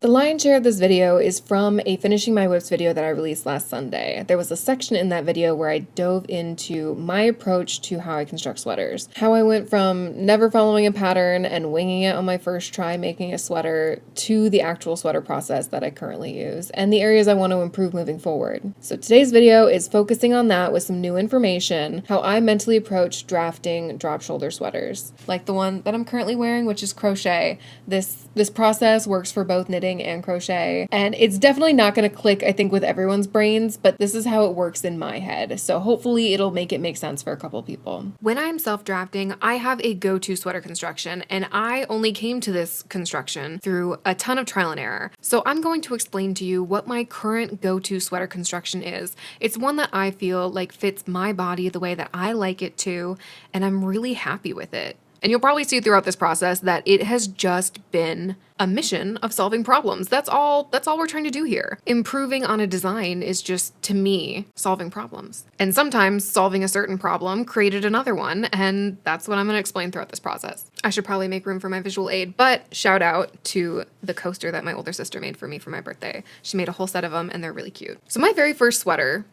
lion's share of this video is from a Finishing My Whips video that I released last Sunday. There was a section in that video where I dove into my approach to how I construct sweaters. How I went from never following a pattern and winging it on my first try making a sweater to the actual sweater process that I currently use, and the areas I want to improve moving forward. So today's video is focusing on that with some new information, how I mentally approach drafting drop shoulder sweaters. Like the one that I'm currently wearing, which is crochet. This process works for both knitting and crochet, and it's definitely not going to click, I think, with everyone's brains, but this is how it works in my head, so hopefully it'll make it make sense for a couple people. When I'm self-drafting, I have a go-to sweater construction, and I only came to this construction through a ton of trial and error. So I'm going to explain to you what my current go-to sweater construction is. It's one that I feel like fits my body the way that I like it to, and I'm really happy with it. And you'll probably see throughout this process that it has just been a mission of solving problems. That's all we're trying to do here. Improving on a design is just, to me, solving problems. And sometimes solving a certain problem created another one, and that's what I'm going to explain throughout this process. I should probably make room for my visual aid, but shout out to the coaster that my older sister made for me for my birthday. She made a whole set of them, and they're really cute. So my very first sweater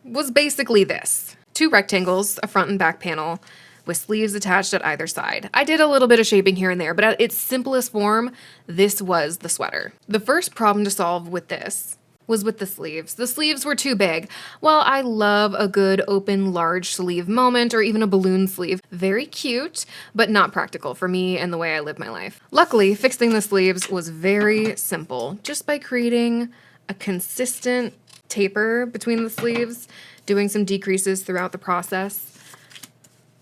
was basically this. 2 rectangles, a front and back panel, with sleeves attached at either side. I did a little bit of shaping here and there, but at its simplest form, this was the sweater. The first problem to solve with this was with the sleeves. The sleeves were too big. Well, I love a good open large sleeve moment or even a balloon sleeve. Very cute, but not practical for me and the way I live my life. Luckily, fixing the sleeves was very simple, just by creating a consistent taper between the sleeves, doing some decreases throughout the process,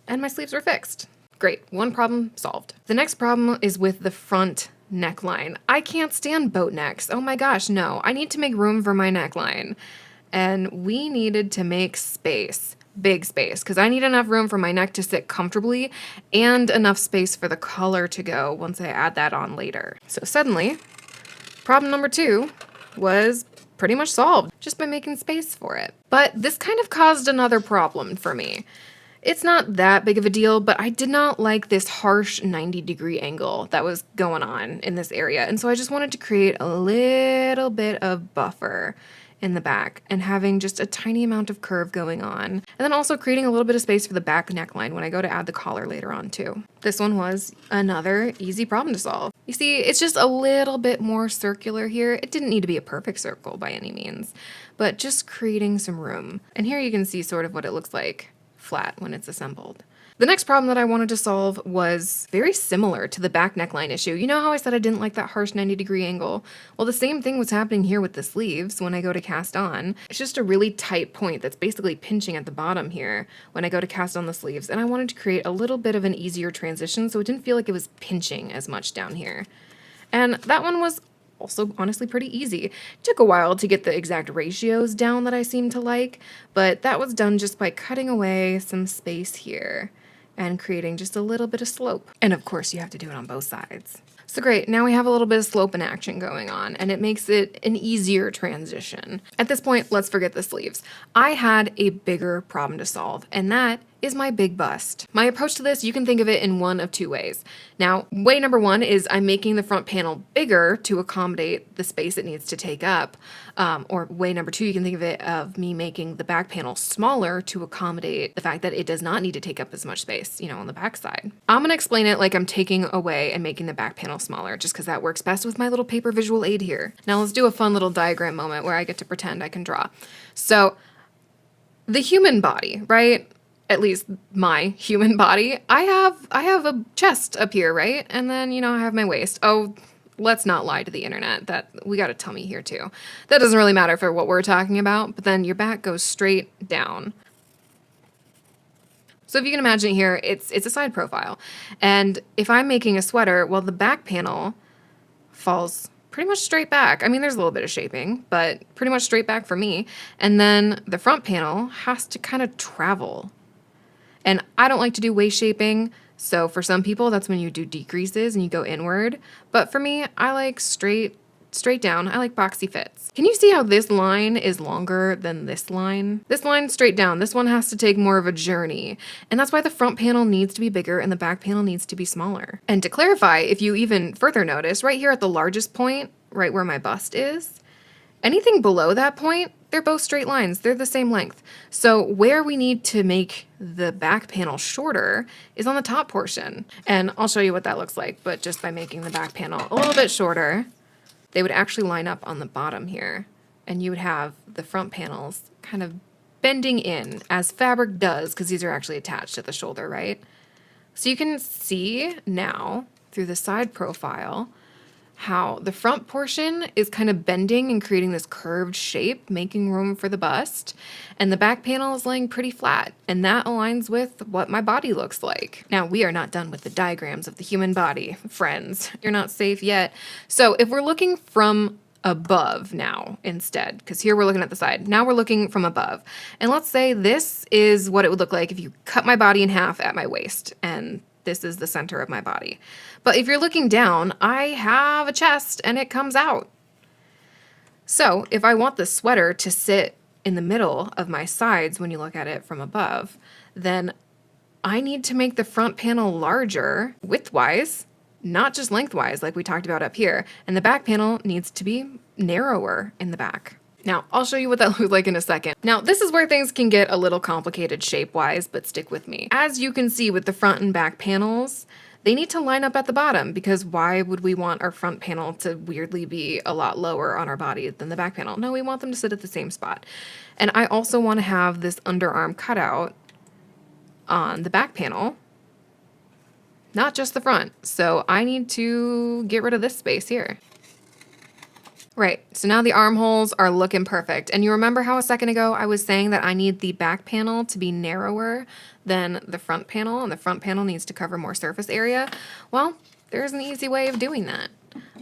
and my sleeves were fixed. Great, one problem solved. The next problem is with the front neckline. I can't stand boat necks. Oh my gosh, no. I need to make room for my neckline. And we needed to make space, big space, because I need enough room for my neck to sit comfortably and enough space for the collar to go once I add that on later. So suddenly, problem number 2 was pretty much solved just by making space for it. But this kind of caused another problem for me. It's not that big of a deal, but I did not like this harsh 90-degree angle that was going on in this area. And so I just wanted to create a little bit of buffer in the back and having just a tiny amount of curve going on. And then also creating a little bit of space for the back neckline when I go to add the collar later on too. This one was another easy problem to solve. You see, it's just a little bit more circular here. It didn't need to be a perfect circle by any means, but just creating some room. And here you can see sort of what it looks like flat when it's assembled. The next problem that I wanted to solve was very similar to the back neckline issue. You know how I said I didn't like that harsh 90-degree angle? Well, the same thing was happening here with the sleeves when I go to cast on. It's just a really tight point that's basically pinching at the bottom here when I go to cast on the sleeves, and I wanted to create a little bit of an easier transition so it didn't feel like it was pinching as much down here. And that one was also honestly pretty easy. It took a while to get the exact ratios down that I seem to like, but that was done just by cutting away some space here and creating just a little bit of slope. And of course you have to do it on both sides. So great, now we have a little bit of slope and action going on, and it makes it an easier transition. At this point, let's forget the sleeves. I had a bigger problem to solve, and that is my big bust. My approach to this, you can think of it in one of 2 ways. Now, way number 1 is I'm making the front panel bigger to accommodate the space it needs to take up. Or way number 2, you can think of it of me making the back panel smaller to accommodate the fact that it does not need to take up as much space, on the back side. I'm gonna explain it like I'm taking away and making the back panel smaller, just because that works best with my little paper visual aid here. Now let's do a fun little diagram moment where I get to pretend I can draw. So, the human body, right? At least my human body, I have a chest up here, right? And then, I have my waist. Oh, let's not lie to the internet. That we got a tummy here too. That doesn't really matter for what we're talking about, but then your back goes straight down. So if you can imagine here, it's a side profile. And if I'm making a sweater, well, the back panel falls pretty much straight back. I mean, there's a little bit of shaping, but pretty much straight back for me. And then the front panel has to kind of travel. And I don't like to do waist shaping, so for some people, that's when you do decreases and you go inward. But for me, I like straight down. I like boxy fits. Can you see how this line is longer than this line? This line straight down. This one has to take more of a journey. And that's why the front panel needs to be bigger and the back panel needs to be smaller. And to clarify, if you even further notice, right here at the largest point, right where my bust is, anything below that point, they're both straight lines. They're the same length. So where we need to make the back panel shorter is on the top portion. And I'll show you what that looks like, but just by making the back panel a little bit shorter, they would actually line up on the bottom here. And you would have the front panels kind of bending in as fabric does, because these are actually attached at the shoulder, right? So you can see now through the side profile how the front portion is kind of bending and creating this curved shape, making room for the bust, and the back panel is laying pretty flat, and that aligns with what my body looks like. Now, we are not done with the diagrams of the human body, friends. You're not safe yet. So if we're looking from above now instead, because here we're looking at the side. Now we're looking from above. And let's say this is what it would look like if you cut my body in half at my waist, and this is the center of my body. But if you're looking down, I have a chest and it comes out. So if I want the sweater to sit in the middle of my sides when you look at it from above, then I need to make the front panel larger widthwise, not just lengthwise like we talked about up here. And the back panel needs to be narrower in the back. Now, I'll show you what that looks like in a second. Now, this is where things can get a little complicated shape-wise, but stick with me. As you can see with the front and back panels, they need to line up at the bottom, because why would we want our front panel to weirdly be a lot lower on our body than the back panel? No, we want them to sit at the same spot. And I also want to have this underarm cutout on the back panel, not just the front. So I need to get rid of this space here. Right, so now the armholes are looking perfect. And you remember how a second ago I was saying that I need the back panel to be narrower than the front panel, and the front panel needs to cover more surface area? Well, there's an easy way of doing that.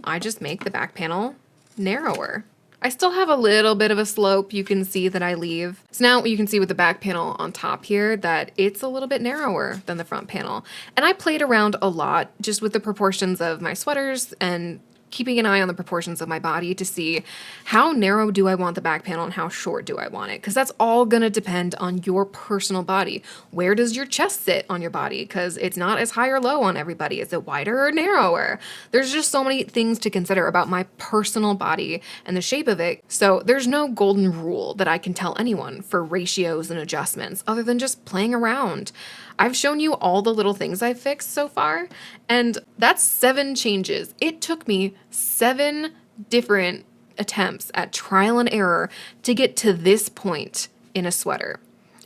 I just make the back panel narrower. I still have a little bit of a slope you can see that I leave. So now you can see with the back panel on top here that it's a little bit narrower than the front panel. And I played around a lot just with the proportions of my sweaters and keeping an eye on the proportions of my body to see how narrow do I want the back panel and how short do I want it, because that's all going to depend on your personal body. Where does your chest sit on your body? Because it's not as high or low on everybody. Is it wider or narrower? There's just so many things to consider about my personal body and the shape of it. So there's no golden rule that I can tell anyone for ratios and adjustments other than just playing around. I've shown you all the little things I've fixed so far, and that's 7 changes. It took me 7 different attempts at trial and error to get to this point in a sweater.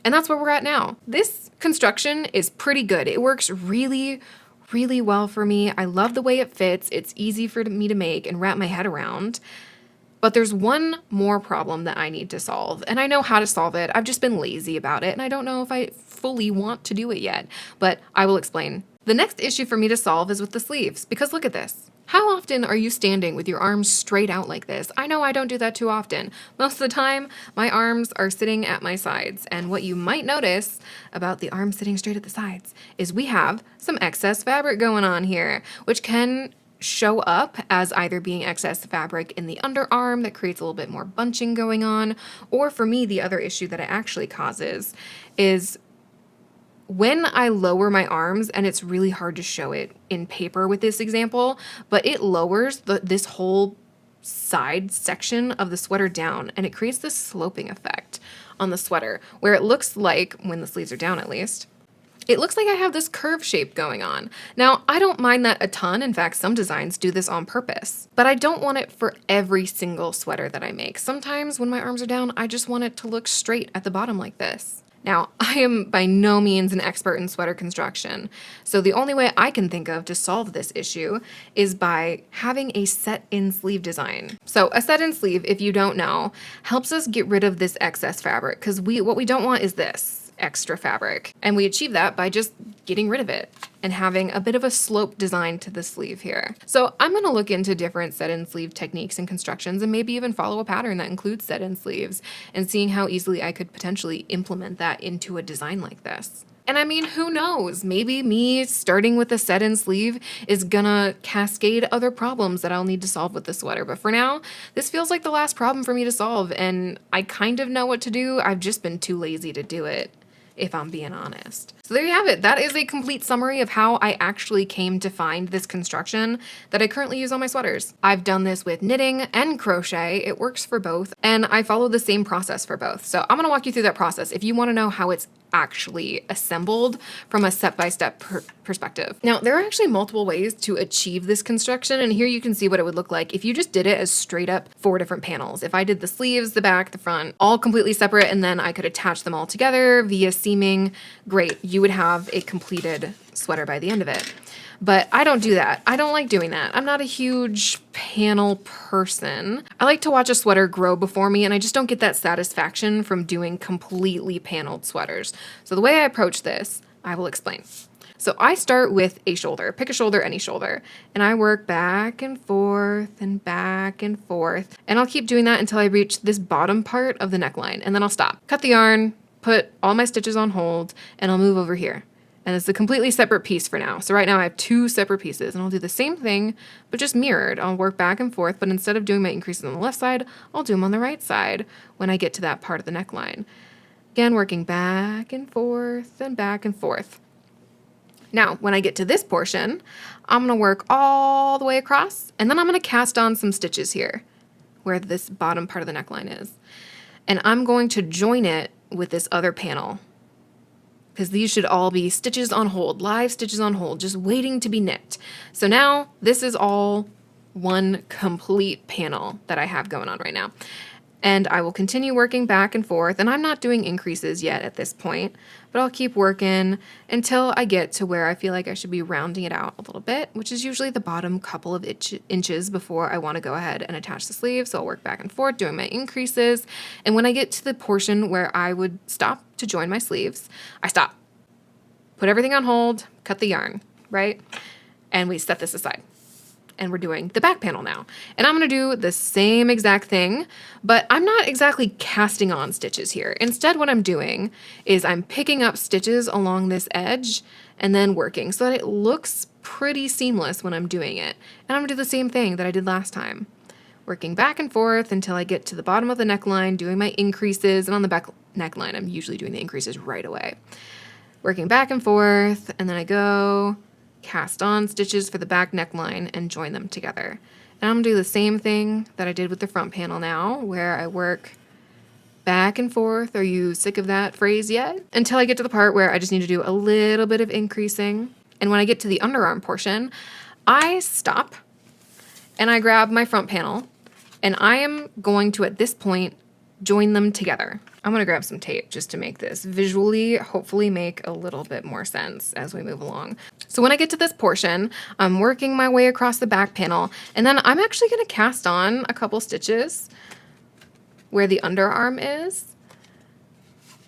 And that's where we're at now. This construction is pretty good. It works really, really well for me. I love the way it fits. It's easy for me to make and wrap my head around. But there's one more problem that I need to solve, and I know how to solve it. I've just been lazy about it, and I don't know if I fully want to do it yet, but I will explain. The next issue for me to solve is with the sleeves, because look at this. How often are you standing with your arms straight out like this? I know I don't do that too often. Most of the time, my arms are sitting at my sides, and what you might notice about the arms sitting straight at the sides is we have some excess fabric going on here, which can show up as either being excess fabric in the underarm that creates a little bit more bunching going on, or for me, the other issue that it actually causes is when I lower my arms, and it's really hard to show it in paper with this example, but it lowers this whole side section of the sweater down, and it creates this sloping effect on the sweater where it looks like, when the sleeves are down at least, it looks like I have this curve shape going on. Now, I don't mind that a ton. In fact, some designs do this on purpose, but I don't want it for every single sweater that I make. Sometimes when my arms are down, I just want it to look straight at the bottom like this. Now, I am by no means an expert in sweater construction, so the only way I can think of to solve this issue is by having a set-in sleeve design. So a set-in sleeve, if you don't know, helps us get rid of this excess fabric, because what we don't want is this extra fabric. And we achieve that by just getting rid of it and having a bit of a slope design to the sleeve here. So I'm going to look into different set-in sleeve techniques and constructions, and maybe even follow a pattern that includes set-in sleeves, and seeing how easily I could potentially implement that into a design like this. And I mean, who knows? Maybe me starting with a set-in sleeve is gonna cascade other problems that I'll need to solve with the sweater. But for now, this feels like the last problem for me to solve, and I kind of know what to do. I've just been too lazy to do it, if I'm being honest. So there you have it. That is a complete summary of how I actually came to find this construction that I currently use on my sweaters. I've done this with knitting and crochet. It works for both, and I follow the same process for both. So I'm gonna walk you through that process if you wanna know how it's actually assembled from a step-by-step perspective. Now, there are actually multiple ways to achieve this construction, and here you can see what it would look like if you just did it as straight up 4 different panels. If I did the sleeves, the back, the front, all completely separate, and then I could attach them all together via seaming, great, you would have a completed sweater by the end of it. But I don't do that. I don't like doing that. I'm not a huge panel person. I like to watch a sweater grow before me, and I just don't get that satisfaction from doing completely paneled sweaters. So the way I approach this, I will explain. So I start with a shoulder, pick a shoulder, any shoulder, and I work back and forth and back and forth. And I'll keep doing that until I reach this bottom part of the neckline, and then I'll stop. Cut the yarn, put all my stitches on hold, and I'll move over here. And it's a completely separate piece for now. So right now I have 2 separate pieces, and I'll do the same thing, but just mirrored. I'll work back and forth, but instead of doing my increases on the left side, I'll do them on the right side when I get to that part of the neckline. Again, working back and forth and back and forth. Now, when I get to this portion, I'm gonna work all the way across, and then I'm gonna cast on some stitches here, where this bottom part of the neckline is. And I'm going to join it with this other panel, because these should all be stitches on hold, live stitches on hold, just waiting to be knit. So now this is all one complete panel that I have going on right now. And I will continue working back and forth, and I'm not doing increases yet at this point, but I'll keep working until I get to where I feel like I should be rounding it out a little bit, which is usually the bottom couple of inches before I want to go ahead and attach the sleeve. So I'll work back and forth doing my increases. And when I get to the portion where I would stop to join my sleeves, I stop, put everything on hold, cut the yarn, right? And we set this aside. And we're doing the back panel now. And I'm gonna do the same exact thing, but I'm not exactly casting on stitches here. Instead, what I'm doing is I'm picking up stitches along this edge and then working so that it looks pretty seamless when I'm doing it. And I'm gonna do the same thing that I did last time. Working back and forth until I get to the bottom of the neckline, doing my increases, and on the back neckline, I'm usually doing the increases right away. Working back and forth, and then I go cast on stitches for the back neckline and join them together. And I'm gonna do the same thing that I did with the front panel now, where I work back and forth. Are you sick of that phrase yet? Until I get to the part where I just need to do a little bit of increasing. And when I get to the underarm portion, I stop and I grab my front panel, and I am going to, at this point, join them together. I'm gonna grab some tape just to make this visually, hopefully make a little bit more sense as we move along. So when I get to this portion, I'm working my way across the back panel, and then I'm actually gonna cast on a couple stitches where the underarm is,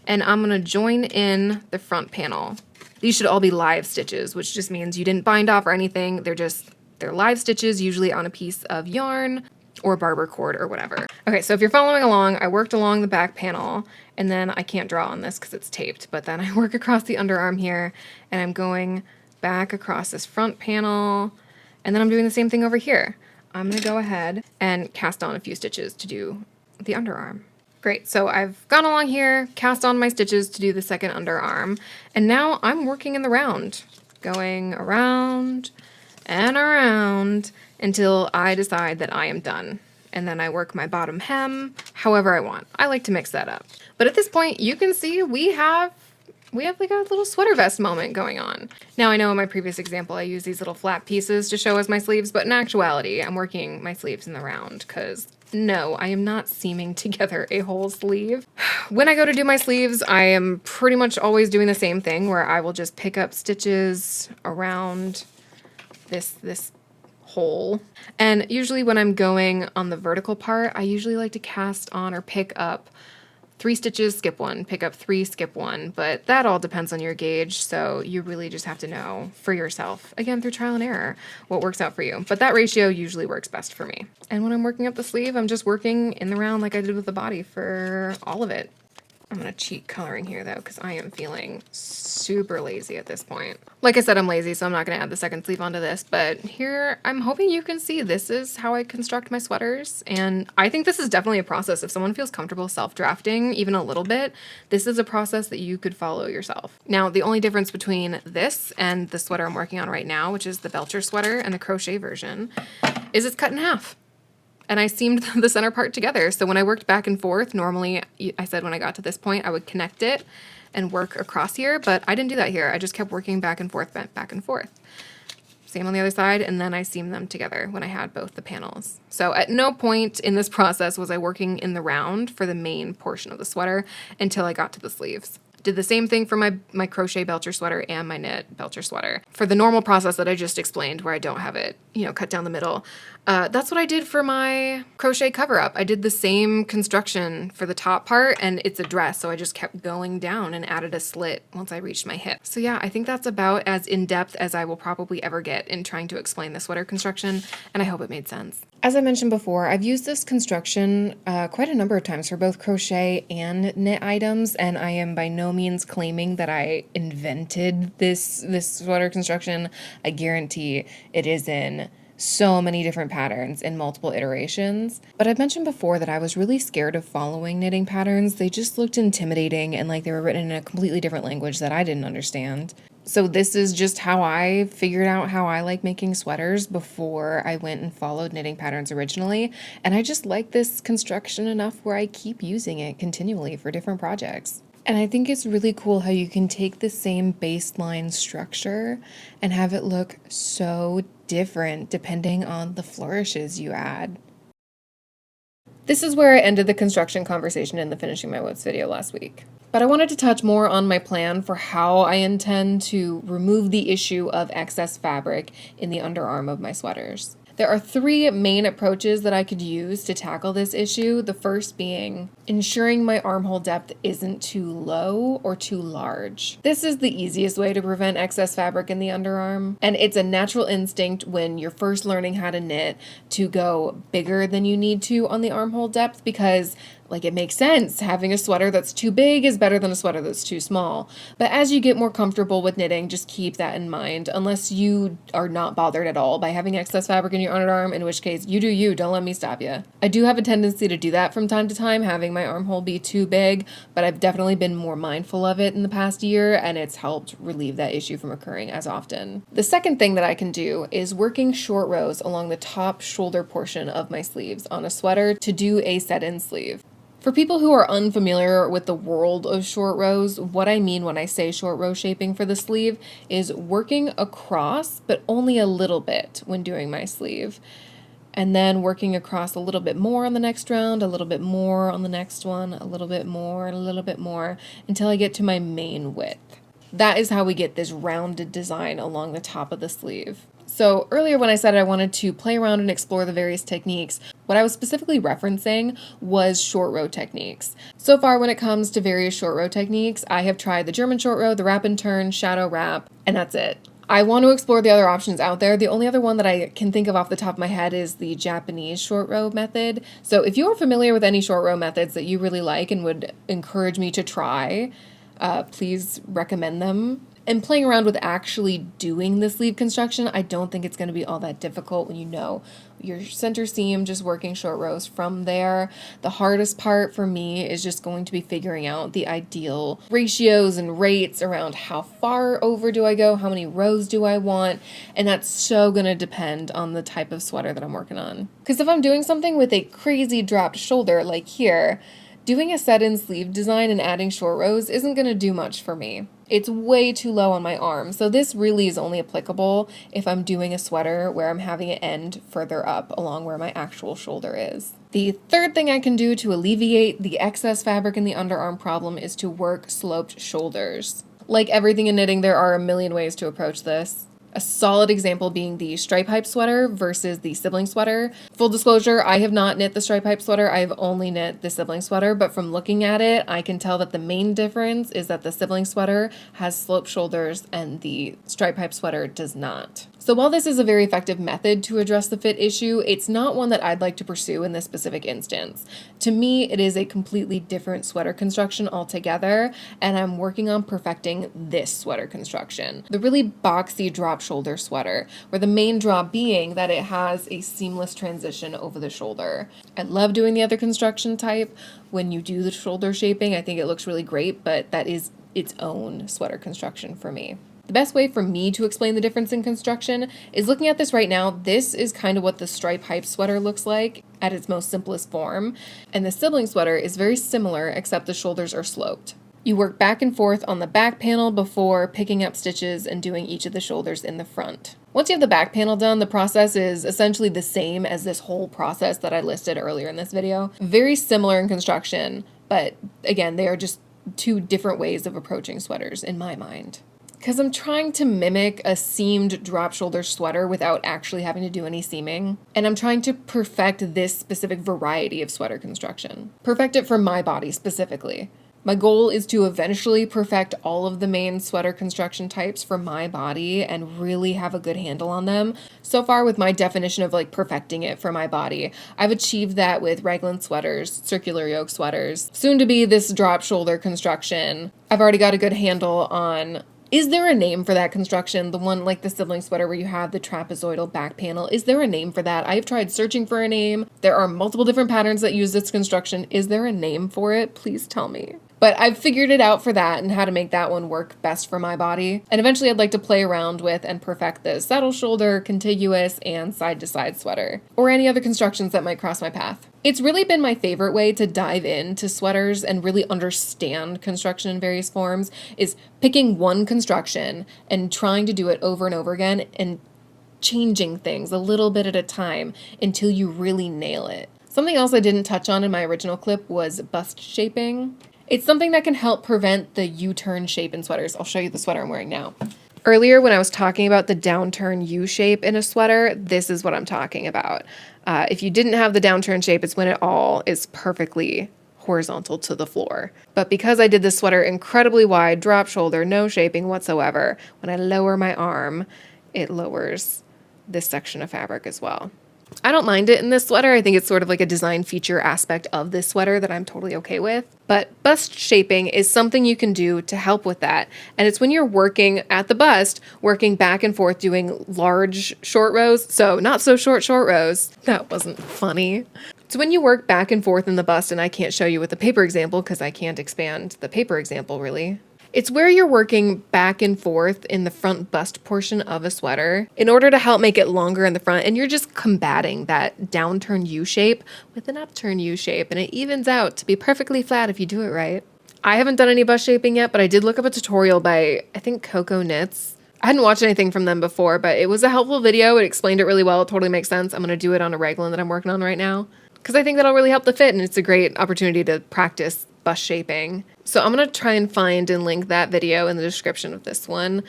and I'm gonna join in the front panel. These should all be live stitches, which just means you didn't bind off or anything. They're live stitches, usually on a piece of yarn or barber cord or whatever. Okay, so if you're following along, I worked along the back panel, and then I can't draw on this because it's taped, but then I work across the underarm here, and I'm going back across this front panel, and then I'm doing the same thing over here. I'm gonna go ahead and cast on a few stitches to do the underarm. Great, so I've gone along here, cast on my stitches to do the second underarm, and now I'm working in the round, going around and around until I decide that I am done. And then I work my bottom hem however I want. I like to mix that up. But at this point, you can see we have like a little sweater vest moment going on. Now, I know in my previous example, I used these little flat pieces to show as my sleeves, but in actuality, I'm working my sleeves in the round because no, I am not seaming together a whole sleeve. When I go to do my sleeves, I am pretty much always doing the same thing where I will just pick up stitches around this hole. And usually when I'm going on the vertical part, I usually like to cast on or pick up 3 stitches, skip 1, pick up 3, skip 1, but that all depends on your gauge, so you really just have to know for yourself, again through trial and error, what works out for you. But that ratio usually works best for me. And when I'm working up the sleeve, I'm just working in the round like I did with the body for all of it. I'm gonna cheat coloring here though, because I am feeling super lazy at this point. Like I said, I'm lazy, so I'm not gonna add the second sleeve onto this, but here I'm hoping you can see this is how I construct my sweaters. And I think this is definitely a process. If someone feels comfortable self-drafting even a little bit, this is a process that you could follow yourself. Now, the only difference between this and the sweater I'm working on right now, which is the Belcher sweater and the crochet version, is it's cut in half. And I seamed the center part together. So when I worked back and forth, normally I said when I got to this point, I would connect it and work across here, but I didn't do that here. I just kept working back and forth, bent back and forth. Same on the other side, and then I seamed them together when I had both the panels. So at no point in this process was I working in the round for the main portion of the sweater until I got to the sleeves. Did the same thing for my crochet Belcher sweater and my knit Belcher sweater. For the normal process that I just explained, where I don't have it, cut down the middle, that's what I did for my crochet cover up. I did the same construction for the top part, and it's a dress, so I just kept going down and added a slit once I reached my hip. So yeah, I think that's about as in-depth as I will probably ever get in trying to explain the sweater construction, and I hope it made sense. As I mentioned before, I've used this construction quite a number of times for both crochet and knit items, and I am by no means claiming that I invented this sweater construction. I guarantee it is in so many different patterns in multiple iterations. But I've mentioned before that I was really scared of following knitting patterns. They just looked intimidating and like they were written in a completely different language that I didn't understand. So this is just how I figured out how I like making sweaters before I went and followed knitting patterns originally. And I just like this construction enough where I keep using it continually for different projects. And I think it's really cool how you can take the same baseline structure and have it look so different depending on the flourishes you add. This is where I ended the construction conversation in the Finishing My Whips video last week. But I wanted to touch more on my plan for how I intend to remove the issue of excess fabric in the underarm of my sweaters. There are 3 main approaches that I could use to tackle this issue. The first being ensuring my armhole depth isn't too low or too large. This is the easiest way to prevent excess fabric in the underarm, and it's a natural instinct when you're first learning how to knit to go bigger than you need to on the armhole depth because it makes sense. Having a sweater that's too big is better than a sweater that's too small. But as you get more comfortable with knitting, just keep that in mind, unless you are not bothered at all by having excess fabric in your underarm, in which case you do you, don't let me stop you. I do have a tendency to do that from time to time, having my armhole be too big, but I've definitely been more mindful of it in the past year, and it's helped relieve that issue from occurring as often. The second thing that I can do is working short rows along the top shoulder portion of my sleeves on a sweater to do a set-in sleeve. For people who are unfamiliar with the world of short rows, what I mean when I say short row shaping for the sleeve is working across, but only a little bit when doing my sleeve. And then working across a little bit more on the next round, a little bit more on the next one, a little bit more, and a little bit more, until I get to my main width. That is how we get this rounded design along the top of the sleeve. So earlier when I said I wanted to play around and explore the various techniques, what I was specifically referencing was short row techniques. So far when it comes to various short row techniques, I have tried the German short row, the wrap and turn, shadow wrap, and that's it. I want to explore the other options out there. The only other one that I can think of off the top of my head is the Japanese short row method. So if you are familiar with any short row methods that you really like and would encourage me to try, please recommend them. And playing around with actually doing the sleeve construction, I don't think it's going to be all that difficult when you know your center seam, just working short rows from there. The hardest part for me is just going to be figuring out the ideal ratios and rates around how far over do I go, how many rows do I want, and that's so going to depend on the type of sweater that I'm working on. Because if I'm doing something with a crazy dropped shoulder like here, doing a set-in sleeve design and adding short rows isn't going to do much for me. It's way too low on my arm, so this really is only applicable if I'm doing a sweater where I'm having it end further up along where my actual shoulder is. The third thing I can do to alleviate the excess fabric in the underarm problem is to work sloped shoulders. Like everything in knitting, there are a million ways to approach this. A solid example being the stripe hype sweater versus the sibling sweater. Full disclosure, I have not knit the stripe hype sweater. I've only knit the sibling sweater, but from looking at it, I can tell that the main difference is that the sibling sweater has sloped shoulders and the stripe hype sweater does not. So while this is a very effective method to address the fit issue, it's not one that I'd like to pursue in this specific instance. To me, it is a completely different sweater construction altogether, and I'm working on perfecting this sweater construction. The really boxy drop shoulder sweater, where the main draw being that it has a seamless transition over the shoulder. I love doing the other construction type. When you do the shoulder shaping, I think it looks really great, but that is its own sweater construction for me. The best way for me to explain the difference in construction is looking at this right now. This is kind of what the stripe hype sweater looks like at its most simplest form, and the sibling sweater is very similar except the shoulders are sloped. You work back and forth on the back panel before picking up stitches and doing each of the shoulders in the front. Once you have the back panel done, the process is essentially the same as this whole process that I listed earlier in this video. Very similar in construction, but again, they are just two different ways of approaching sweaters in my mind. Because I'm trying to mimic a seamed drop shoulder sweater without actually having to do any seaming. And I'm trying to perfect this specific variety of sweater construction. Perfect it for my body specifically. My goal is to eventually perfect all of the main sweater construction types for my body and really have a good handle on them. So far with my definition of like perfecting it for my body, I've achieved that with raglan sweaters, circular yoke sweaters, soon to be this drop shoulder construction. I've already got a good handle on, is there a name for that construction? The one like the sibling sweater where you have the trapezoidal back panel. Is there a name for that? I've tried searching for a name. There are multiple different patterns that use this construction. Is there a name for it? Please tell me. But I've figured it out for that and how to make that one work best for my body. And eventually I'd like to play around with and perfect the saddle shoulder, contiguous, and side-to-side sweater, or any other constructions that might cross my path. It's really been my favorite way to dive into sweaters and really understand construction in various forms, is picking one construction and trying to do it over and over again and changing things a little bit at a time until you really nail it. Something else I didn't touch on in my original clip was bust shaping. It's something that can help prevent the U-turn shape in sweaters. I'll show you the sweater I'm wearing now. Earlier, when I was talking about the downturn U shape in a sweater, this is what I'm talking about. If you didn't have the downturn shape, it's when it all is perfectly horizontal to the floor. But because I did this sweater incredibly wide, drop shoulder, no shaping whatsoever, when I lower my arm, it lowers this section of fabric as well. I don't mind it in this sweater. I think it's sort of like a design feature aspect of this sweater that I'm totally okay with. But bust shaping is something you can do to help with that. And it's when you're working at the bust, working back and forth, doing large short rows. So not so short rows. That wasn't funny. So when you work back and forth in the bust, and I can't show you with the paper example because I can't expand the paper example really. It's where you're working back and forth in the front bust portion of a sweater in order to help make it longer in the front, and you're just combating that downturn U shape with an upturn U shape, and it evens out to be perfectly flat if you do it right. I haven't done any bust shaping yet, but I did look up a tutorial by, I think, Coco Knits. I hadn't watched anything from them before, but it was a helpful video. It explained it really well. It totally makes sense. I'm going to do it on a raglan that I'm working on right now because I think that'll really help the fit, and it's a great opportunity to practice bust shaping. So I'm going to try and find and link that video in the description of this one,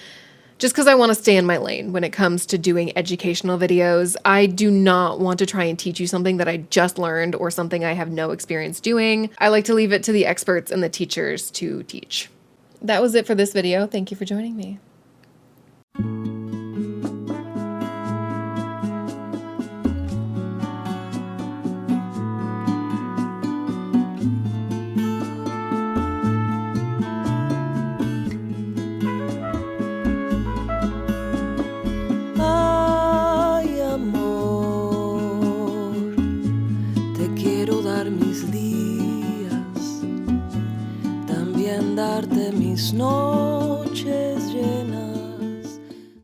just because I want to stay in my lane when it comes to doing educational videos. I do not want to try and teach you something that I just learned or something I have no experience doing. I like to leave it to the experts and the teachers to teach. That was it for this video. Thank you for joining me. Darte mis noches